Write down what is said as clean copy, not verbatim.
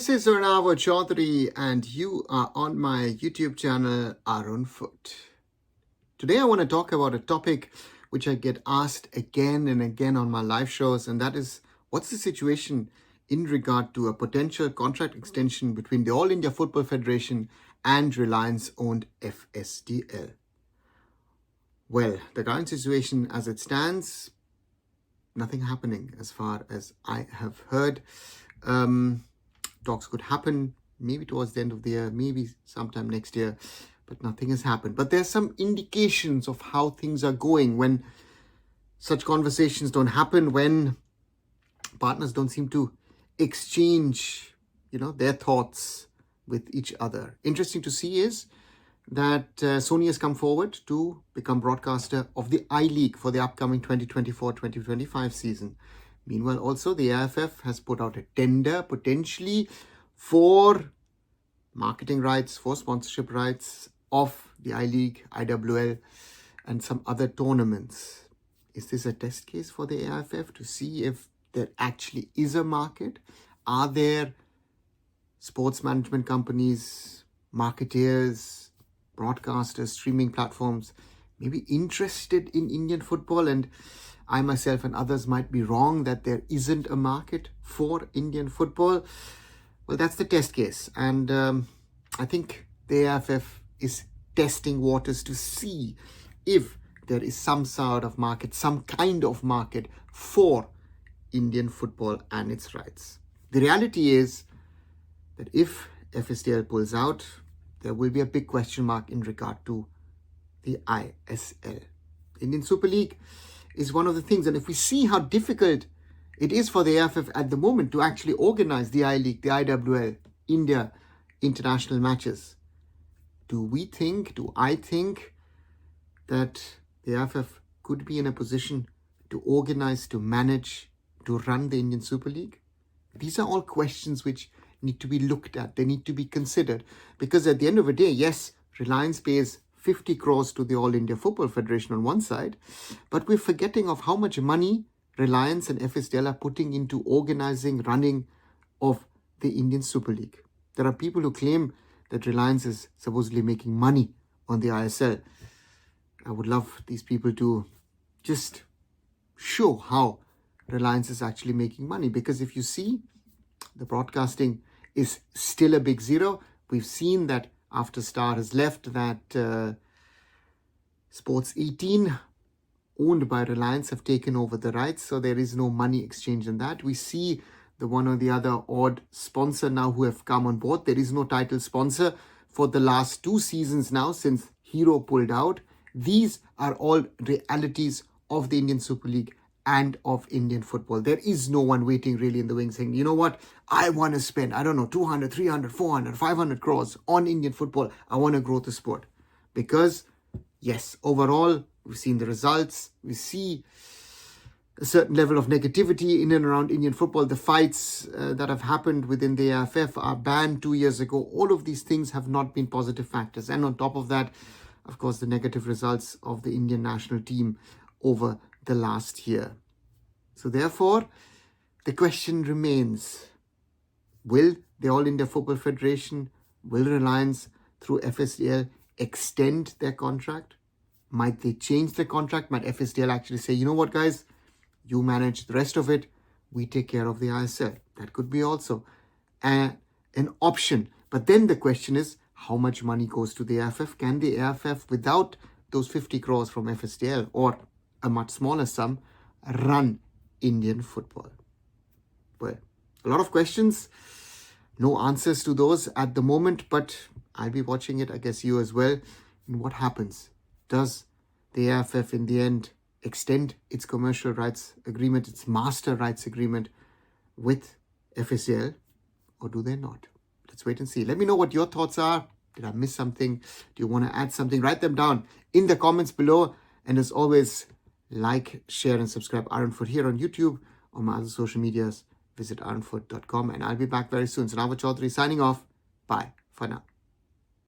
This is Arunava Chaudhuri and you are on my YouTube channel Arunfoot. Today I want to talk about a topic which I get asked again and again on my live shows, and that is, what's the situation in regard to a potential contract extension between the All India Football Federation and Reliance-owned FSDL? Well, the current situation as it stands, nothing happening as far as I have heard. Talks could happen maybe towards the end of the year, maybe sometime next year, but nothing has happened. But there's some indications of how things are going when such conversations don't happen, when partners don't seem to exchange, their thoughts with each other. Interesting to see is that Sony has come forward to become broadcaster of the I-League for the upcoming 2024-2025 season. Meanwhile, also the AIFF has put out a tender potentially for marketing rights, for sponsorship rights of the I-League, IWL, and some other tournaments. Is this a test case for the AIFF to see if there actually is a market? Are there sports management companies, marketeers, broadcasters, streaming platforms maybe interested in Indian football? And I myself and others might be wrong that there isn't a market for Indian football. Well, that's the test case. And I think the AIFF is testing waters to see if there is some sort of market, some kind of market for Indian football and its rights. The reality is that if FSDL pulls out, there will be a big question mark in regard to the ISL. Indian Super League is one of the things, and if we see how difficult it is for the AIFF at the moment to actually organize the I-League, the IWL, India international matches, do I think that the AIFF could be in a position to organize, to manage, to run the Indian Super League? These are all questions which need to be looked at. They need to be considered, because at the end of the day, yes, Reliance pays 50 crores to the All India Football Federation on one side, but we're forgetting of how much money Reliance and FSDL are putting into organizing, running of the Indian Super League. There are people who claim that Reliance is supposedly making money on the ISL. I would love these people to just show how Reliance is actually making money, because if you see, the broadcasting is still a big zero. We've seen that after Star has left, that Sports 18, owned by Reliance, have taken over the rights. So there is no money exchange in that. We see the one or the other odd sponsor now who have come on board. There is no title sponsor for the last 2 seasons now since Hero pulled out. These are all realities of the Indian Super League and of Indian football. There is no one waiting really in the wings saying, you know what, I want to spend, 200, 300, 400, 500 crores on Indian football. I want to grow the sport. Because, yes, overall, we've seen the results. We see a certain level of negativity in and around Indian football. The fights that have happened within the AIFF are banned 2 years ago. All of these things have not been positive factors. And on top of that, of course, the negative results of the Indian national team over the last year. So therefore, the question remains, will the All India Football Federation, will Reliance through FSDL extend their contract? Might they change the contract? Might FSDL actually say, you know what, guys, you manage the rest of it, we take care of the ISL? That could be also an option. But then the question is, how much money goes to the AIFF? Can the AIFF, without those 50 crores from FSDL or a much smaller sum, run Indian football? Well, a lot of questions, no answers to those at the moment, but I'll be watching it, I guess you as well. And what happens? Does the AIFF in the end extend its commercial rights agreement, its master rights agreement with FSDL, or do they not? Let's wait and see. Let me know what your thoughts are. Did I miss something? Do you want to add something? Write them down in the comments below. And as always, like, share and subscribe Arunfoot here on YouTube. On my other social medias, visit arunfoot.com, and I'll be back very soon. So Arunava Chaudhuri signing off. Bye for now.